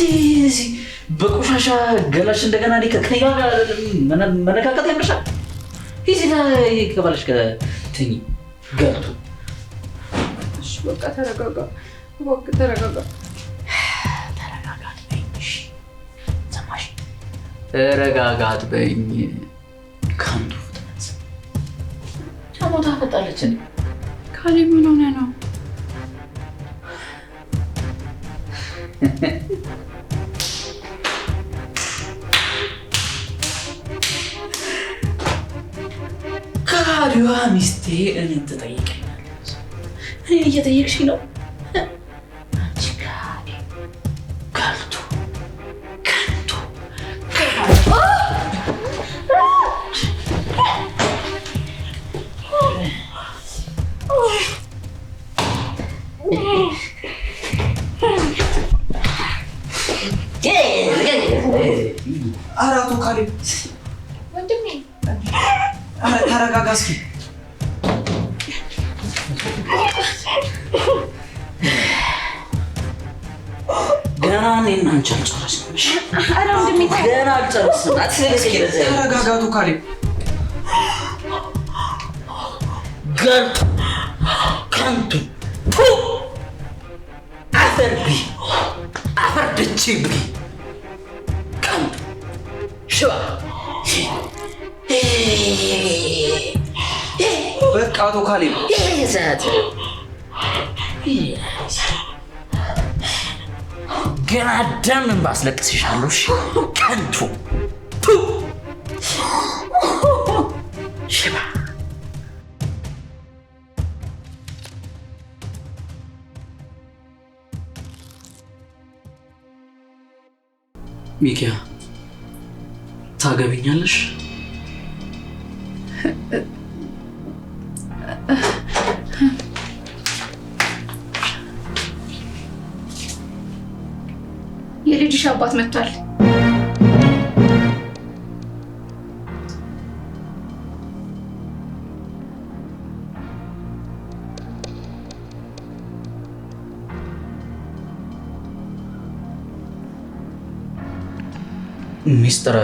እዚህ በቆሻሻ ገላሽ እንደገና ከኔጋ ጋር መነካከት ያምርሻል? እዚህ ላይ ከባለሽ ከተኝ ገብቶ እሺ በቃ ተረጋጋ። እባክህ ተረጋጋ። ተረጋጋት በይኝ። እሺ ሰማሽ? ተረጋጋት በይኝ። ከንቱ ፍጥነት ጫሞታ ፈጣለች እንዴ? ካሌብ ምን ሆነ ነው? ካዲዋ ሚስቴ እኔን ትጠይቀኛለች። እኔን እየጠየቅሽኝ ነው? አንቺ ካዲ ከንቱ ከንቱ ኧረ አቶ ካሌብ ወንድሜ ተረጋጋ እስኪ። ገና እኔና አንቺ አልጨረስንም። ኧረ ወንድሜ ገና አልጨረስንም። ተረጋጋ አቶ ካሌብ። ገልጡ ከንቱ አፈር ቢ አፈር ድቺ ቢ ከንቱ ሽባ በቃ አቶ ካሌብ ይዛት ገና ደምን ባስለቅስሻለሁ። እሺ ከንቱ ሽባ ሚኪያ ታገቢኛለሽ? የልጅሽ አባት መጥቷል። ሚስጥር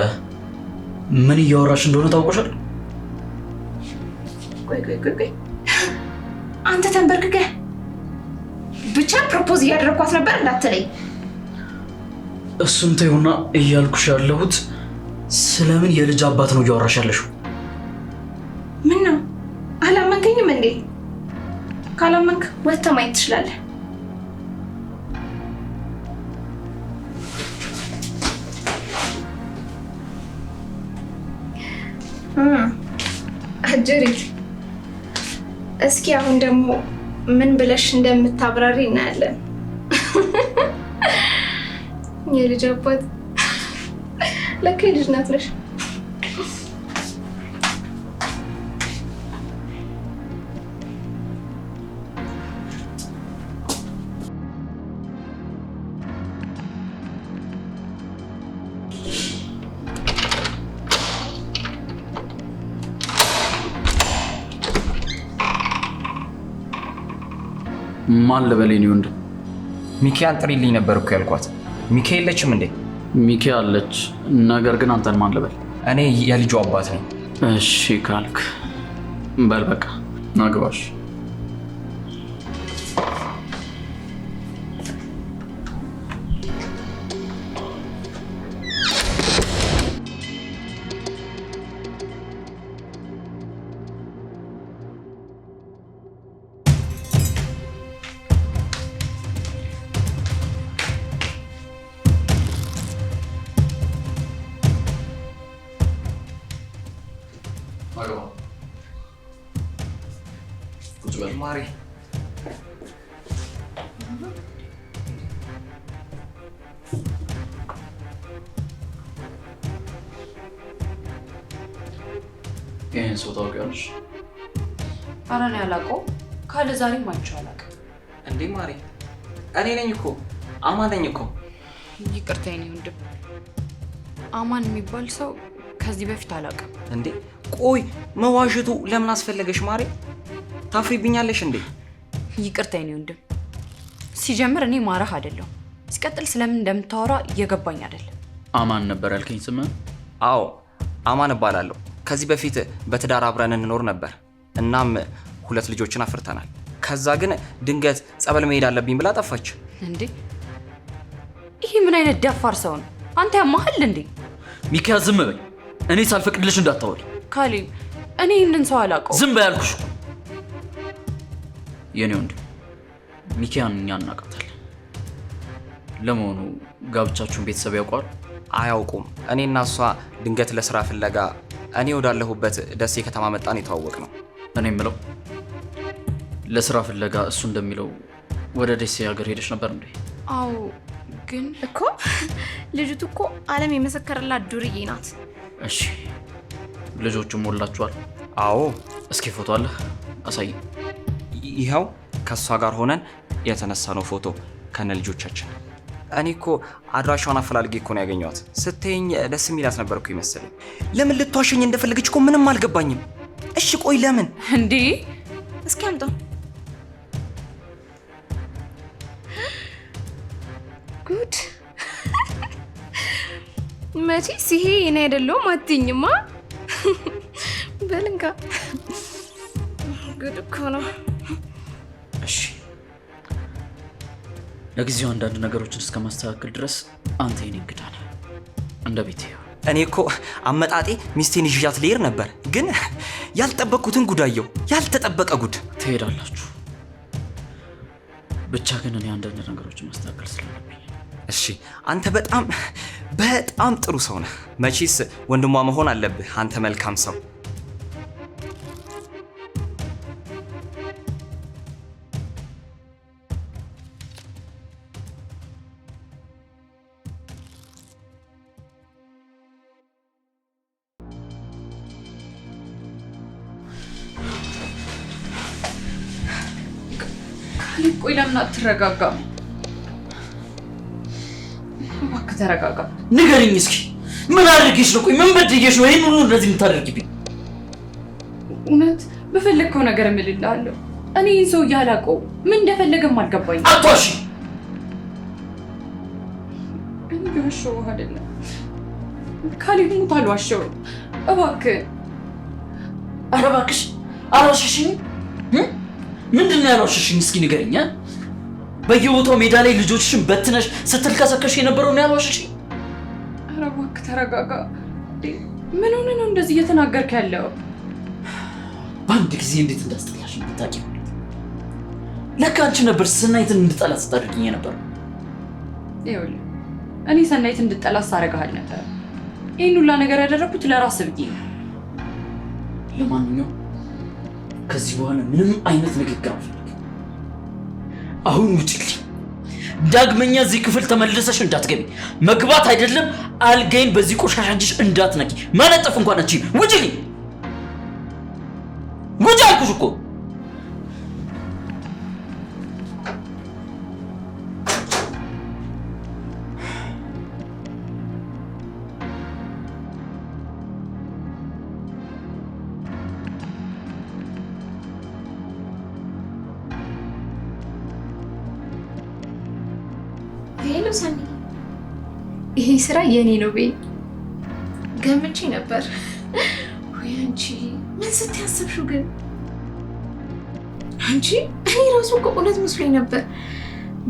ምን እያወራሽ እንደሆነ ታውቆሻል? ቆይ አንተ ተንበርክከህ ብቻ ፕሮፖዝ እያደረኳት ነበር እንዳትለኝ። እሱን ተይውና እያልኩሽ ያለሁት ስለምን የልጅ አባት ነው እያወራሽ ያለሽው? ምን ነው አላመንከኝም እንዴ? ካላመንክ ወጥተህ ማየት ትችላለህ። አጀሪት እስኪ አሁን ደግሞ ምን ብለሽ እንደምታብራሪ እናያለን። የልጅ አባት ለካ የልጅ ናት ነሽ። ማን ልበለኝ ነው? ወንድ ሚኪያን ጥሪልኝ ነበር እኮ ያልኳት። ሚኪ የለችም እንዴ? ሚኪ አለች፣ ነገር ግን አንተን ማን ልበል? እኔ የልጁ አባት ነኝ። እሺ ካልክ በል በቃ ናግባሽ። ማሪ ይህን ሰው ታውቂያለሽ? ኧረ እኔ አላውቀውም። ካለ ዛሬም አይቼው አላውቅም። እንዴ ማሪ እኔ ነኝ እኮ አማን ነኝ እኮ። ይቅርታ የኔ ወንድም፣ አማን የሚባል ሰው ከዚህ በፊት አላውቅም። እንዴ ቆይ መዋሸቱ ለምን አስፈለገሽ ማሪ? ታፍሪብኛለሽ እንዴ? ይቅርታ የኔ ወንድም፣ ሲጀምር እኔ ማረህ አይደለሁም። ሲቀጥል ስለምን እንደምታወራ እየገባኝ አይደለም። አማን ነበር ያልከኝ ስም? አዎ አማን እባላለሁ። ከዚህ በፊት በትዳር አብረን እንኖር ነበር። እናም 2 ልጆችን አፍርተናል። ከዛ ግን ድንገት ጸበል መሄድ አለብኝ ብላ ጠፋች። እንዴ ይሄ ምን አይነት ደፋር ሰው ነው? አንተ ያማህል እንዴ? ሚኪያ ዝም በይ። እኔ ሳልፈቅድልሽ እንዳታወሪ። ካሌብ እኔ ይህንን ሰው አላውቀውም። ዝም በይ አልኩሽ። የኔ ወንድም ሚኪያን እኛ እናውቃታለን። ለመሆኑ ጋብቻችሁን ቤተሰብ ያውቃሉ? አያውቁም። እኔና እሷ ድንገት ለስራ ፍለጋ እኔ ወዳለሁበት ደሴ ከተማ መጣን የተዋወቅ ነው። እኔ የምለው ለስራ ፍለጋ እሱ እንደሚለው ወደ ደሴ ሀገር ሄደሽ ነበር እንዴ? አዎ ግን እኮ ልጅቱ እኮ ዓለም የመሰከረላት ዱርዬ ናት። እሺ ልጆቹም ወላችኋል? አዎ። እስኪ ፎቶ አለ አሳይ። ይኸው ከሷ ጋር ሆነን የተነሳነው ፎቶ ከነ ልጆቻችን። እኔ እኮ አድራሻዋን አፈላልጌ እኮ ነው ያገኘኋት። ስትይኝ ደስ የሚላት ነበርኩ ይመስለኝ። ለምን ልትዋሸኝ እንደፈለገች እኮ ምንም አልገባኝም። እሺ ቆይ ለምን እንዴ? እስኪ አምጣው። ጉድ መቼስ ይሄ እኔ አይደለሁም አትይኝማ። በልንካ ጉድ እኮ ነው። እሺ ለጊዜው አንዳንድ ነገሮችን እስከማስተካከል ድረስ አንተ የኔ እንግዳ ነህ። እንደ ቤት ይኸው። እኔ እኮ አመጣጤ ሚስቴን ይዣት ልሄድ ነበር፣ ግን ያልጠበቅኩትን ጉዳየው። ያልተጠበቀ ጉድ። ትሄዳላችሁ። ብቻ ግን እኔ አንዳንድ ነገሮችን ማስተካከል ስላለብኝ። እሺ አንተ በጣም ጥሩ ሰው ነህ። መቼስ ወንድሟ መሆን አለብህ አንተ መልካም ሰው። ቆይ ለምን አትረጋጋም? እባክህ ተረጋጋ። ንገሪኝ እስኪ ምን አድርጌሽ ነው? ቆይ ምን በድዬሽ ነው ይሄን ሁሉ እንደዚህ የምታደርጊብኝ? እውነት በፈለግከው ነገር እምልልሃለሁ። እኔ ይህን ሰው እያላቀው ምን እንደፈለገም አልገባኝ። አትዋሺ። እኔ በዋሸሁህ አይደለም ካሌብ፣ ሙት አልዋሸሁም። እባክህ። ኧረ እባክሽ አልዋሸሽኝም። ምንድን ነው ያልዋሸሽኝ? እስኪ ንገሪኝ። በየቦታው ሜዳ ላይ ልጆችሽን በትነሽ ስትልከሰከሽ የነበረው ነው ያልዋሸሽኝ? ኧረ እባክህ ተረጋጋ። ምን ሆነህ ነው እንደዚህ እየተናገርክ ያለው? በአንድ ጊዜ እንዴት እንዳስጠላሽ ብታውቂ። ለካ አንቺ ነበር ሰናይትን እንድጠላ ስታደርጊኝ የነበረው። ይኸውልህ እኔ ሰናይት እንድጠላ ሳደርግሃል ነበር። ይህን ሁላ ነገር ያደረኩት ለራስህ ብዬ ነው። ለማንኛውም ከዚህ በኋላ ምንም አይነት ንግግር አልፈልግም። አሁን ውጪልኝ። ዳግመኛ እዚህ ክፍል ተመልሰሽ እንዳትገቢ። መግባት አይደለም አልጋይን በዚህ ቆሻሻ እጅሽ እንዳትነቂ። ማነጠፍ እንኳን አንቺ ውጪልኝ። ውጪ አልኩሽ እኮ። ሄሎ ሰኒ፣ ይሄ ስራ የኔ ነው ቤ ገምቼ ነበር። ወይ አንቺ ምን ስትያስብሽው ግን? አንቺ እኔ ራሱ እኮ እውነት መስሎኝ ነበር።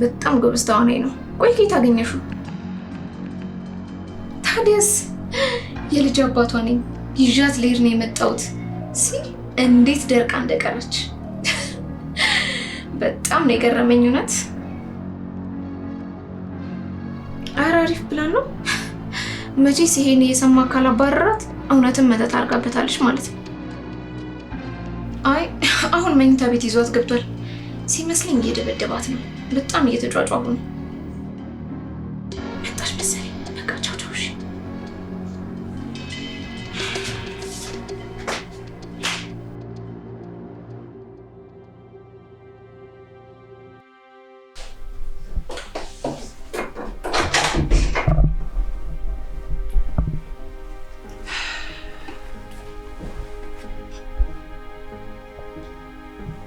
በጣም ጎበዝ ተዋናይ ነው። ቆይ ከየት አገኘሽው? ታዲያስ የልጅ አባቷ ነኝ ይዣት ልሄድ ነው የመጣሁት ሲል እንዴት ደርቃ እንደቀረች በጣም ነው የገረመኝ እውነት። ኧረ አሪፍ ፕላን ነው። መቼስ ይሄን የሰማ ካላባረራት እውነትም መተት አድርጋበታለች ማለት ነው። አይ አሁን መኝታ ቤት ይዟት ገብቷል ሲመስለኝ እየደበደባት ነው። በጣም እየተጫጫሁ ነው። መጣች መሰለኝ። በቃ ቻው ቻው። እሺ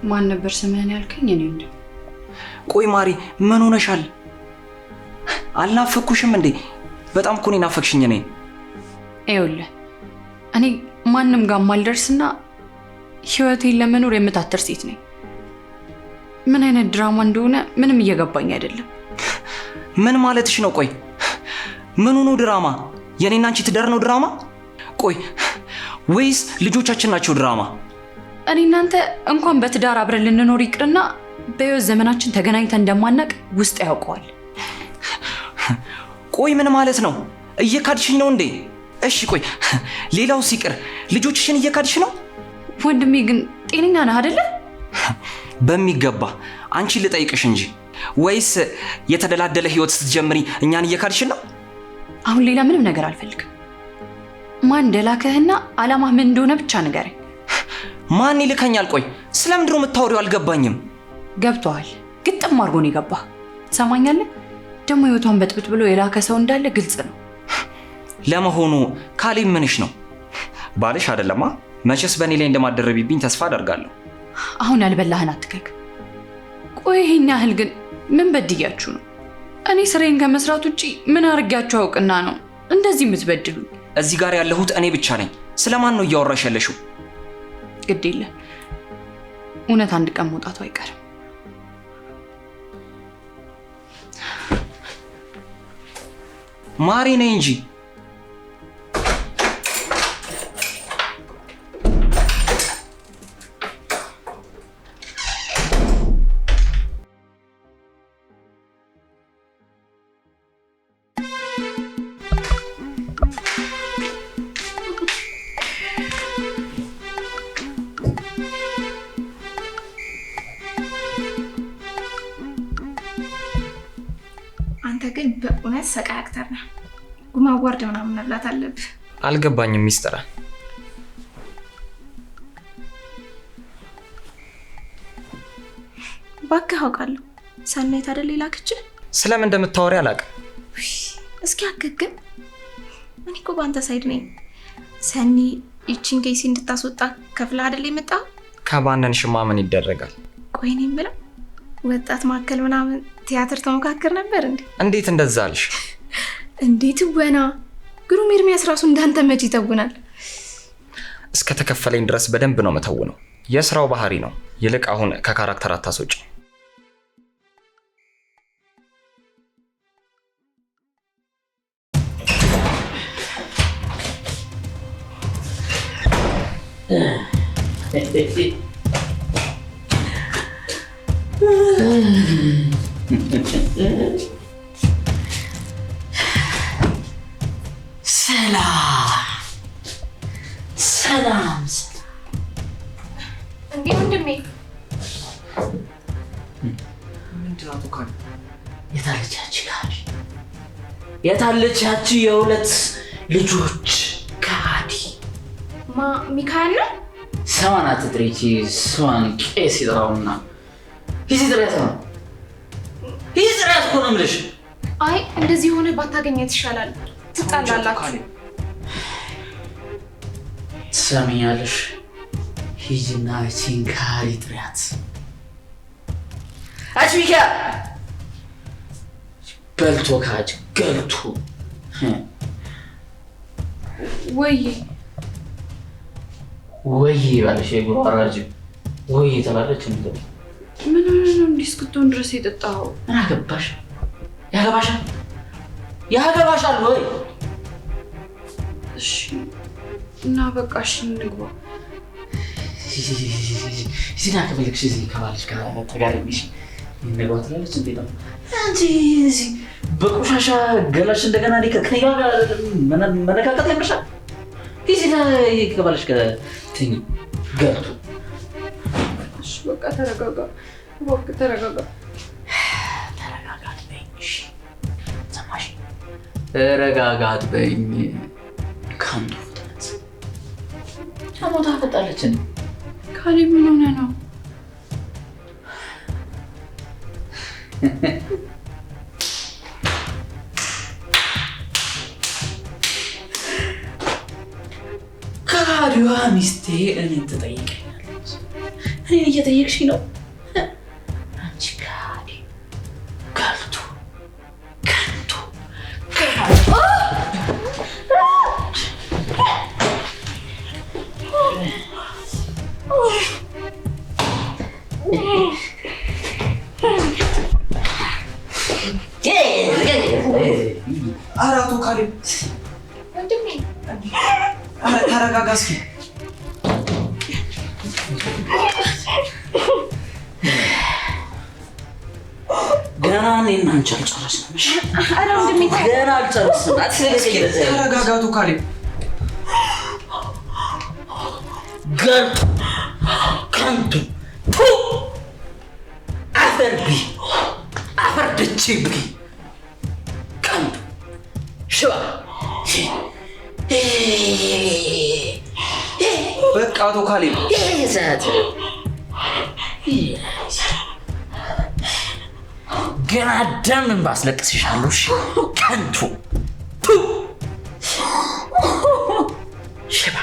ማን ነበር ስምህን ያልከኝ? እኔ እንዴ? ቆይ ማሪ ምን ሆነሻል? አልናፈኩሽም እንዴ? በጣም እኮ ነው ናፈቅሽኝ። እኔ ይኸውልህ እኔ ማንም ጋር ማልደርስና ህይወቴን ለመኖር የምታተር ሴት ነኝ። ምን አይነት ድራማ እንደሆነ ምንም እየገባኝ አይደለም። ምን ማለትሽ ነው? ቆይ ምኑ ነው ድራማ? የኔና አንቺ ትዳር ነው ድራማ? ቆይ ወይስ ልጆቻችን ናቸው ድራማ? እኔ እናንተ እንኳን በትዳር አብረን ልንኖር ይቅርና በህይወት ዘመናችን ተገናኝተን እንደማናቅ ውስጥ ያውቀዋል። ቆይ ምን ማለት ነው? እየካድሽኝ ነው እንዴ? እሺ ቆይ ሌላው ሲቀር ልጆችሽን እየካድሽ ነው? ወንድሜ ግን ጤነኛ ነህ አይደለ? በሚገባ አንቺን ልጠይቅሽ እንጂ። ወይስ የተደላደለ ህይወት ስትጀምሪ እኛን እየካድሽ ነው? አሁን ሌላ ምንም ነገር አልፈልግም። ማን እንደላከህና አላማህ ምን እንደሆነ ብቻ ንገረኝ። ማን ይልከኛል? ቆይ ስለምንድን ነው የምታወሪው? አልገባኝም። ገብቶሃል? ግጥም አድርጎ ነው የገባህ። ትሰማኛለህ? ደግሞ ህይወቷን በጥብጥ ብሎ የላከ ሰው እንዳለ ግልጽ ነው። ለመሆኑ ካሌብ ምንሽ ነው? ባልሽ አይደለማ? መቼስ በእኔ ላይ እንደማደረብብኝ ተስፋ አደርጋለሁ። አሁን ያልበላህን አትከክ። ቆይ ይሄን ያህል ግን ምን በድያችሁ ነው? እኔ ስራዬን ከመስራት ውጪ ምን አድርጊያችሁ አውቅና ነው እንደዚህ የምትበድሉ? እዚህ ጋር ያለሁት እኔ ብቻ ነኝ። ስለማን ነው እያወራሽ ያለሽው? ግድ የለ እውነት አንድ ቀን መውጣቱ አይቀርም። ማሪ ነኝ እንጂ አንተ ግን በእውነት ሰቃይ አክተር ነህ። ጉማ አዋርድ ምናምን መብላት አለብህ። አልገባኝም ሚስጥራ። እባክህ አውቃለሁ። ሰናይት አይደል የላከችህ? ስለምን እንደምታወሪ አላውቅም። እስኪ አገግን። እኔ እኮ በአንተ ሳይድ ነኝ። ሰኒ ይቺን ኬሲ እንድታስወጣ ከፍላ አይደል የመጣው? ከባነንሽማ ምን ይደረጋል? ቆይ እኔ የምለው ወጣት ማዕከል ምናምን ቲያትር ተሞካከር ነበር እንዴ? እንዴት እንደዛ አልሽ? እንዴት ወና ግሩም ኤርሚያስ ራሱ እንዳንተ መቼ ይተውናል? እስከ ተከፈለኝ ድረስ በደንብ ነው መተውነው። የስራው ባህሪ ነው። ይልቅ አሁን ከካራክተር አታስወጪ። ሰላም እንዴ ወንድሜ። ምንድነው ተካል? የታለቻች የሁለት ልጆች ካዲ ሚካኤል ነው? ስሟን አትጥሪቺ። ስሟን ቄስ ይጥራውና ሂጂ ጥሪያት ነው። ሂጂ ጥሪያት እኮ ነው የምልሽ። አይ እንደዚህ ሆነ ባታገኘት ይሻላል። ትጣላላችሁ። ትሰሚኛለሽ? ሂጂና እቺን ካዲ ጥሪያት። አች ሚካኤል በልቶ ካጅ ገልቱ ወይ ባለሽ የጉራራጅ ወይ ተባለች እንዴ? ምን ነው እንዲህ እስክትሆን ድረስ የጠጣው? ምን አገባሽ? ያገባሻል ወይ? እሺ እና በቃ እሺ እንግባ። እዚህ ጋር ከመልክሽ እዚህ ከባልሽ ጋር ተጋሪሽ እንግባ ትላለች እንዴ? ነው አንቺ እዚህ በቆሻሻ ገላሽ እንደገና ከኔ ጋር መነካከት ያምርሻል? እዚህ ጋር ከባልሽ ጋር ትኝ ገብቱ። እሺ በቃ ተረጋጋ። እባክህ ተረጋጋ። ተረጋጋት በይኝ። እሺ ሰማሽ? ተረጋጋት በይኝ። ካንዱ ፍጥነት አሞታ ፈጣለች። ካሌብ ምን ሆነ ነው? ካዲዋ ሚስቴ እኔን ትጠይቀኛለች። እኔን እየጠየቅሽኝ ነው? አንቺ ካዲ ገልቱ ከንቱ ኧረ አቶ ካሌብ ወንድሜ ኧረ ተረጋጋ እስኪ። ገና እኔና አንቺ አልጨረስንም። ኧረ ወንድሜ ገና አልጨረስንም። ተረጋጋ አቶ ካሌብ። ገልጡ ከንቱ አፈር ቢ አፈር ደቼ ቢ ከንቱ ሽባ። በቃ አቶ ካሌብ ይዛት ገና ደምን ባስለቅስሻለሁ። ከንቱ ሽባ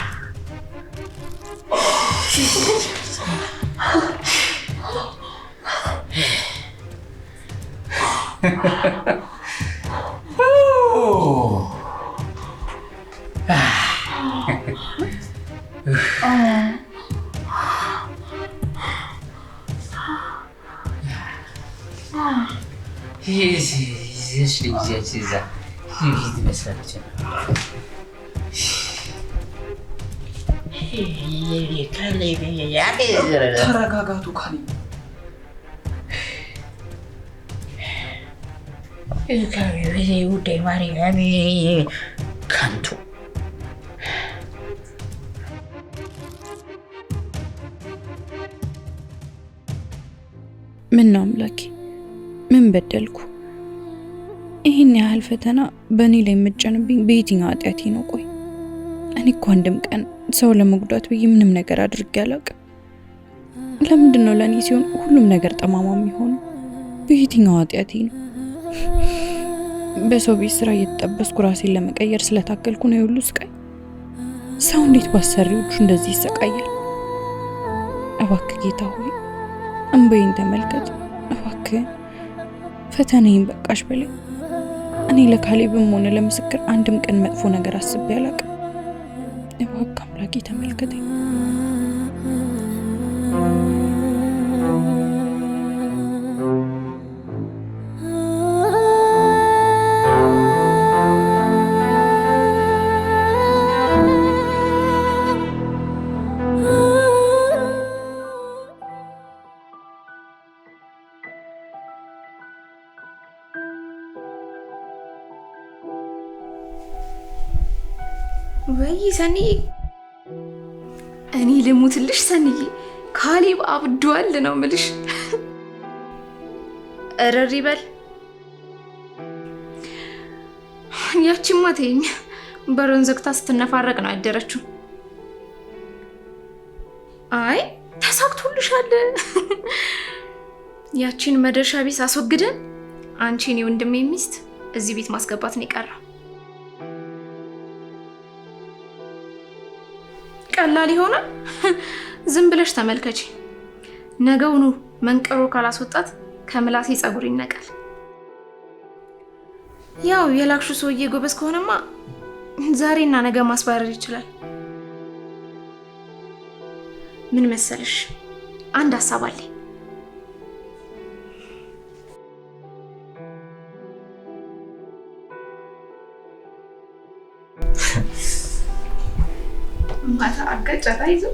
ተረጋጋ አቶ ካሌብ። ከንቱ ምን ነው አምላኬ፣ ምን በደልኩ? ይህን ያህል ፈተና በእኔ ላይ የምትጨንብኝ በየትኛው ኃጢአቴ ነው? ቆይ እኔ እኮ አንድም ቀን ሰው ለመጉዳት ብዬ ምንም ነገር አድርጌ አላውቅም። ለምንድን ነው ለእኔ ሲሆን ሁሉም ነገር ጠማማ የሚሆነው? በየትኛው ኃጢአቴ ነው? በሰው ቤት ስራ እየተጠበስኩ ራሴን ለመቀየር ስለታገልኩ ነው የሁሉ ስቃይ? ሰው እንዴት ባሰሪዎቹ እንደዚህ ይሰቃያል? እባክህ ጌታ ሆይ እንባዬን ተመልከት። እባክህ ፈተናዬን በቃሽ በለኝ። እኔ ለካሌብም ሆነ ለምስክር አንድም ቀን መጥፎ ነገር አስቤ አላውቅም። እባክህ አምላኬ ተመልከተኝ። ወይ ሰኒዬ፣ እኔ ልሙትልሽ ሰኒዬ፣ ካሌብ አብዷል ነው የምልሽ። እረሪ በል። ያቺማ ተይኝ፣ በሩን ዘግታ ስትነፋረቅ ነው ያደረችው። አይ ተሳክቶልሻል። ያቺን መደርሻ ቢስ አስወግደን አንቺን የወንድሜ ሚስት እዚህ ቤት ማስገባት ነው የቀረው። ቀላል ይሆናል። ዝም ብለሽ ተመልከቺ። ነገውኑ መንቀሮ ካላስወጣት ከምላሴ ጸጉር ይነቃል። ያው የላክሹ ሰውዬ ጎበዝ ከሆነማ ዛሬና ነገ ማስባረር ይችላል። ምን መሰለሽ፣ አንድ ሀሳብ አለኝ። ማታ አጋጫታ ይዞ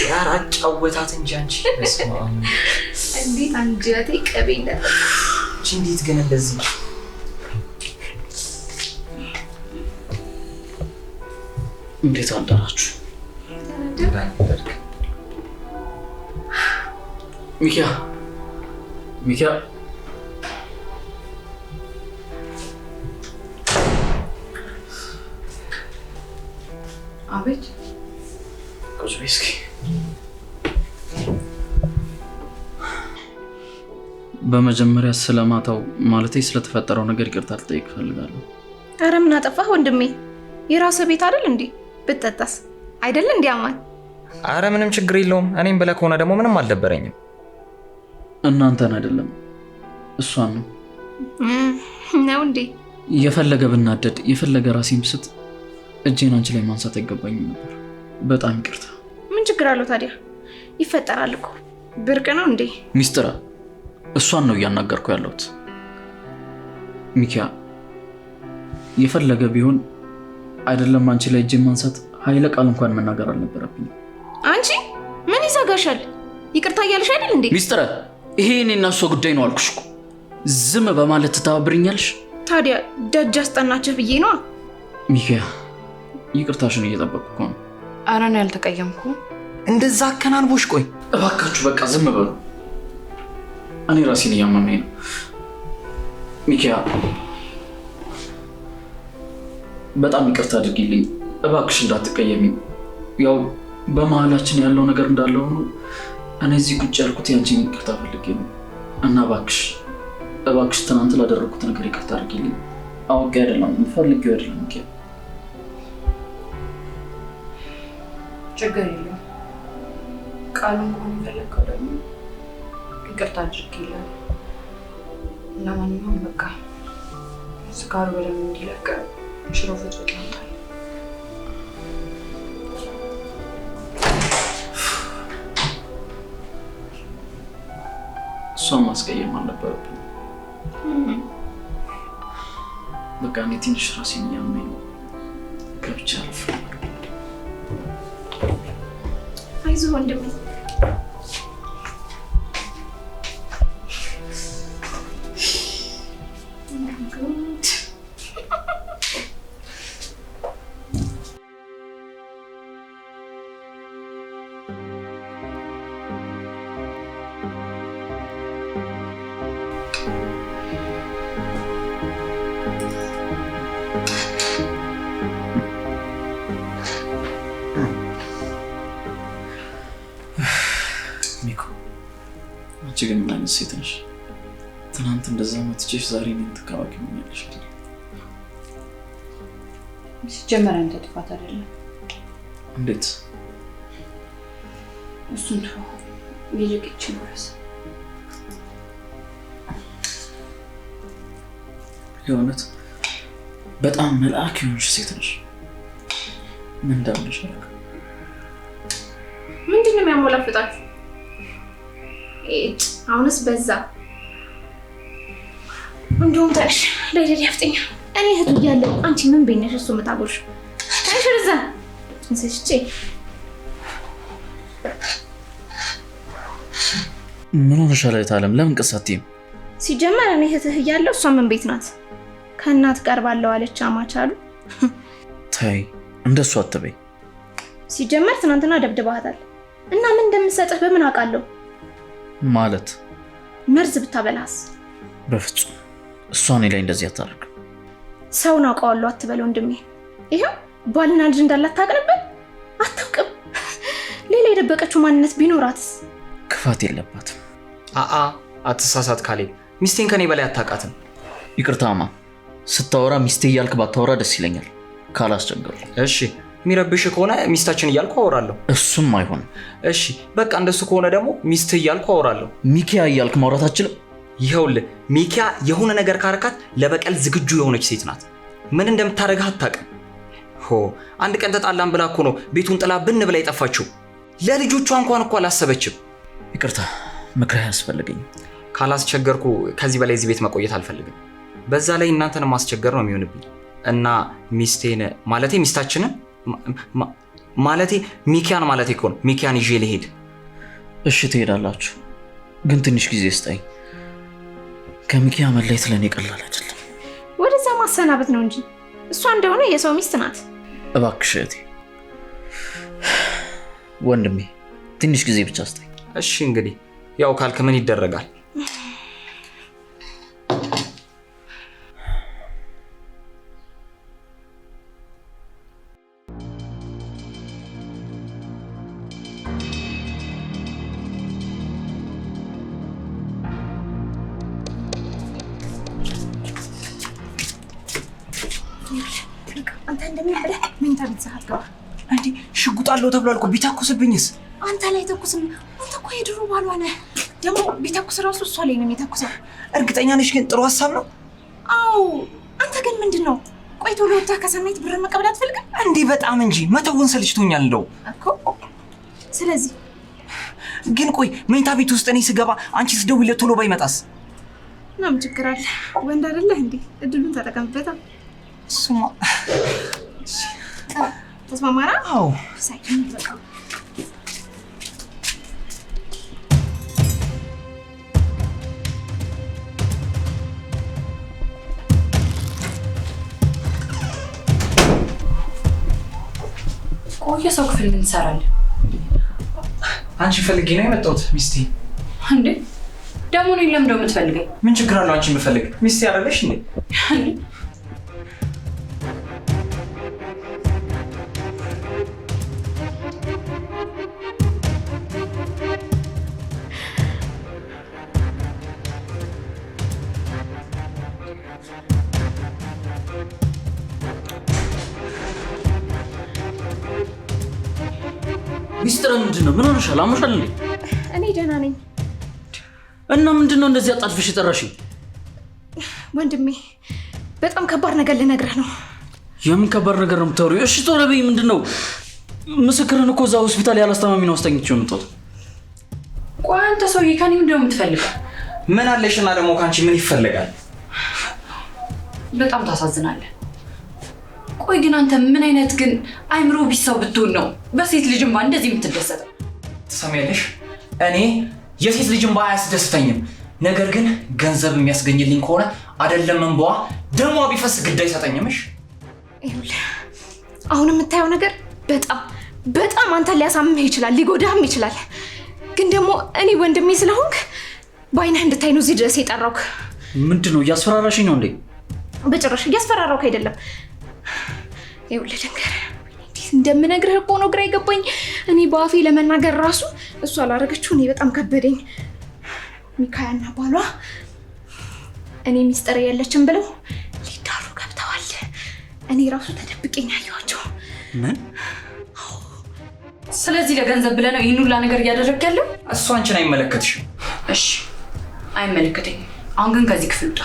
ያራጫወታት እንጂ አንቺ እንዴት አንጀቴ ቀቤ እንደታ እንዴት ግን እንደዚህ እንዴት አደራችሁ? ሚኪያ አቤት። ቁጭ በይ እስኪ። በመጀመሪያ ስለማታው ማለቴ ስለተፈጠረው ነገር ይቅርታ ልጠይቅ እፈልጋለሁ። ኧረ ምን አጠፋህ ወንድሜ? የራስህ ቤት አይደል እንዴ? ብትጠጣስ አይደል እንዴ? አማን አረ ምንም ችግር የለውም። እኔም ብለህ ከሆነ ደግሞ ምንም አልደበረኝም። እናንተን አይደለም እሷን ነው ነው እንዴ? የፈለገ ብናደድ የፈለገ ራሴን ብስት እጄን አንቺ ላይ ማንሳት አይገባኝም ነበር። በጣም ይቅርታ። ምን ችግር አለው ታዲያ? ይፈጠራል እኮ። ብርቅ ነው እንዴ? ሚስጥራ እሷን ነው እያናገርኩ ያለሁት። ሚኪያ የፈለገ ቢሆን አይደለም አንቺ ላይ እጅ ማንሳት ኃይለ ቃል እንኳን መናገር አልነበረብኝ። አንቺ ምን ይዘጋሻል? ይቅርታ እያልሽ አይደል እንዴ? ሚስጥረ ይሄ እኔና እሷ ጉዳይ ነው አልኩሽ እኮ። ዝም በማለት ትተባብርኛለሽ? ታዲያ ደጅ አስጠናችሁ ብዬ ነው። ሚኪያ ይቅርታሽን እየጠበቅኩ ነው። ኧረ እኔ ያልተቀየምኩ። እንደዛ አከናንቦሽ። ቆይ እባካችሁ በቃ ዝም በሉ። እኔ ራሴን እያመመኝ ነው። ሚኪያ በጣም ይቅርታ አድርጊልኝ እባክሽ፣ እንዳትቀየሚ። ያው በመሀላችን ያለው ነገር እንዳለ ሆኖ እኔ እዚህ ቁጭ ያልኩት ያንቺን ይቅርታ ፈልጌ ነው እና እባክሽ ትናንት ላደረኩት ነገር ይቅርታ አድርጊልኝ። አውቄ አይደለም ፈልጌው አይደለም። ሚኪያ ችግር የለውም። ቃሉን ከሆነ የፈለግከው ደግሞ ይቅርታ አድርጊልኝ። ለማንኛውም በቃ ስካሩ በደንብ እንዲለቀ ሽሮ ፍትፍት ላምጣልህ። እሷን ማስቀየም አልነበረብኝ። በቃ እኔ ትንሽ ራሴን እያመመኝ ነው። ገብቼ አልፍ። አይዞህ ወንድሜ። ሚኮ አንቺ ግን ምን አይነት ሴት ነሽ? ትናንት እንደዛ መጥቼሽ ዛሬ ምን ትከባከብኛለሽ? ሲጀመር አንተ ጥፋት አይደለም። እንዴት? እሱን ተው። ይልቅች ነው የእውነት በጣም መልአክ የሆንሽ ሴት ነሽ። ምን እንዳለሽ አላውቅም። ምንድን ነው የሚያሞላፍጣችሁ? አሁንስ በዛ። እንደውም ታሽ ለይደድ ያፍጠኛ። እኔ እህቱ እያለሁ አንቺ ምን ቤነሽ እሱ መታጎርሽ? ታሽርዛ እንስጭ። ምን ሆነሻል እህታለም? ለምን ቀሳትይም? ሲጀመር እኔ እህትህ እያለሁ እሷ ምን ቤት ናት? ከእናት ጋር ባለው አለች አማች አሉ። ተይ እንደሱ አትበይ። ሲጀመር ትናንትና ደብድባታል እና ምን እንደምሰጥህ በምን አውቃለሁ? ማለት መርዝ ብታበላስ? በፍጹም እሷ እኔ ላይ እንደዚህ አታደርግ። ሰውን አውቀዋለሁ አትበል ወንድሜ። ይሄው ባልና ልጅ እንዳላት ታውቅንበት አታውቅም። ሌላ የደበቀችው ማንነት ቢኖራትስ? ክፋት የለባትም። አትሳሳት ካሌብ። ሚስቴን ከኔ በላይ አታውቃትም። ይቅርታማ ስታወራ ሚስቴ እያልክ ባታወራ ደስ ይለኛል ካላስቸገሩ። እሺ የሚረብሽ ከሆነ ሚስታችን እያልኩ አወራለሁ። እሱም አይሆንም። እሺ በቃ እንደሱ ከሆነ ደግሞ ሚስት እያልኩ አወራለሁ። ሚኪያ እያልክ ማውራት አትችልም? ይኸውልህ ሚኪያ የሆነ ነገር ካረካት ለበቀል ዝግጁ የሆነች ሴት ናት። ምን እንደምታደርግህ አታውቅም። አንድ ቀን ተጣላን ብላ እኮ ነው ቤቱን ጥላ ብን ብላ የጠፋችው። ለልጆቿ እንኳን እኮ አላሰበችም። ይቅርታ ምክርህ አያስፈልገኝም። ካላስቸገርኩ ከዚህ በላይ እዚህ ቤት መቆየት አልፈልግም። በዛ ላይ እናንተን ማስቸገር ነው የሚሆንብኝ እና ሚስቴን ማለቴ ሚስታችንን ማለቴ ሚኪያን ማለቴ እኮ ነው ሚኪያን ይዤ ልሄድ። እሺ ትሄዳላችሁ፣ ግን ትንሽ ጊዜ ስጠኝ። ከሚኪያ መለየት ለእኔ ቀላል አይደለም። ወደዛ ማሰናበት ነው እንጂ እሷ እንደሆነ የሰው ሚስት ናት። እባክሽ እህቴ፣ ወንድሜ ትንሽ ጊዜ ብቻ ስጠኝ። እሺ እንግዲህ ያው ካልክ ምን ይደረጋል። አንተ እንደሚያህለ መኝታ ቤት ሰዓት ገባ እንዴ? ሽጉጥ አለው ተብሏል እኮ ቢተኩስብኝስ? አንተ ላይ ተኩስም። አንተ እኮ የድሮ ባሏ ነህ። ደግሞ ቢተኩስ ራሱ እሷ ላይ ነው የሚተኩሰው። እርግጠኛ ነሽ ግን ጥሩ ሀሳብ ነው? አዎ። አንተ ግን ምንድነው ቆይቶ ለወጣ ከሰናይት ብር መቀበል አትፈልግም እንዴ? በጣም እንጂ መተውን ሰልችቶኛል እንደው እኮ። ስለዚህ ግን ቆይ መኝታ ቤት ውስጥ እኔ ስገባ አንቺ ስትደውይለት ቶሎ ባይመጣስ? ምን ችግር አለ? ወንድ አይደለህ እንዴ? እድሉን ተጠቀምበታ። ስማ ተስማማራ? አዎ ሳይክል በቃ ቆየ ሰው ክፍል ምን ትሰራለህ? አንቺ ፈልጌ ነው የመጣሁት ሚስቴ። እንዴ ደግሞ እኔን ለምን ነው የምትፈልገኝ? ምን ችግር አለው አንቺ የምፈልግ? ሚስቴ አይደለሽ እንዴ? ሚስጥር ምንድነው? ምን ሆነሻል? አሞሻል እንዴ? እኔ ደህና ነኝ። እና ምንድነው እንደዚህ አጣጥፍሽ የጠራሽኝ? ወንድሜ በጣም ከባድ ነገር ልነግርህ ነው። የምን ከባድ ነገር ነው የምታወሪው? እሺ ቶሎ በይ። ምንድነው? ምስክርን እኮ እዛ ሆስፒታል ያላስተማሚ ነው አስተኝቼው የምጣው። ቆይ አንተ ሰውዬ ከኔ ምንድን ነው የምትፈልገው? ምን አለሽና ደግሞ ካንቺ ምን ይፈልጋል? በጣም ታሳዝናለህ። ቆይ ግን አንተ ምን አይነት ግን አይምሮ ቢስ ሰው ብትሆን ነው በሴት ልጅ እንባ እንደዚህ የምትደሰተው? ትሰሚያለሽ? እኔ የሴት ልጅ እንባ አያስደስተኝም። ነገር ግን ገንዘብ የሚያስገኝልኝ ከሆነ አይደለም እንባዋ ደሟ ቢፈስ ግድ አይሰጠኝምሽ። ይኸውልህ አሁን የምታየው ነገር በጣም አንተን ሊያሳምህ ይችላል፣ ሊጎዳህም ይችላል። ግን ደግሞ እኔ ወንድሜ ስለሆንክ በአይነህ እንድታይ ነው እዚህ ድረስ የጠራሁህ። ምንድነው? እያስፈራራሽኝ ነው እንዴ? በጭራሽ እያስፈራራሁህ አይደለም። ይኸውልህ ልንገርህ፣ እንዴት እንደምነግርህ እኮ ነው ግራ የገባኝ። እኔ በአፌ ለመናገር ራሱ እሷ አላረገችው እኔ በጣም ከበደኝ። ሚካያና ባሏ እኔ ሚስጥር የለችም ብለው ሊዳሩ ገብተዋል። እኔ ራሱ ተደብቄኝ ያየኋቸው። ምን? ስለዚህ ለገንዘብ ብለህ ነው ይህን ሁላ ነገር እያደረግህ ያለው? እሱ አንቺን አይመለከትሽም። እሺ አይመለከተኝም። አሁን ግን ከዚህ ክፍል ውጣ።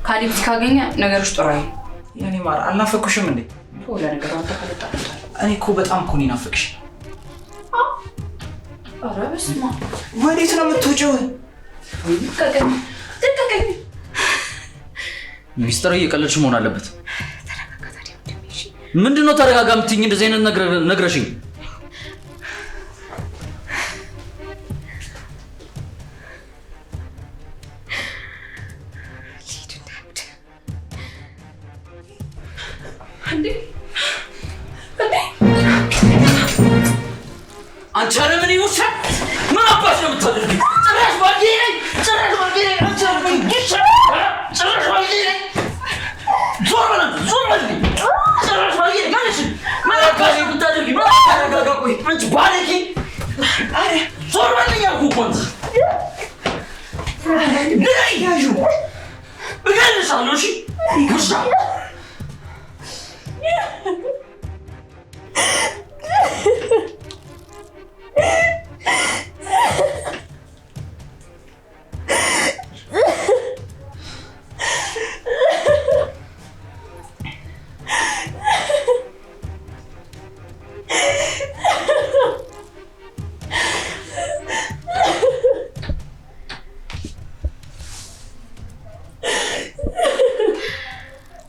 ካሌብ እዚህ ካገኘ ነገሮች ጥሩ አይሆንም። የኔ ማር አልናፈኩሽም እንዴ? ሁላ ነገር አንተ ካልጣጣል እኔ እኮ በጣም እኮ ነው ናፈቅሽ። ኧረ በስመ አብ! ወዴት ነው የምትወጪው? ልቀቀኝ! ሚስጥር እየቀለድሽ መሆን አለበት። ምንድነው ተረጋጋ የምትይኝ? እንደዚህ አይነት ነግረሽኝ አንቺ አረምን ይውሻ ምን አባሽ ነው የምታደርጊው? ጭራሽ ባንዴ ነኝ አንቺ አረምን ይውሻ ጭራሽ ባንዴ ነኝ። ዞር በል ጭራሽ ባንዴ ነኝ ማለት ምን አባሽ ነው የምታደርጊው? ተረጋጋ። ቆይ አንቺ ባለጌ ዞር በል እያልኩ እኮ ነው። ነይ ያዡ እገልሻለሁ። እሺ ውሻ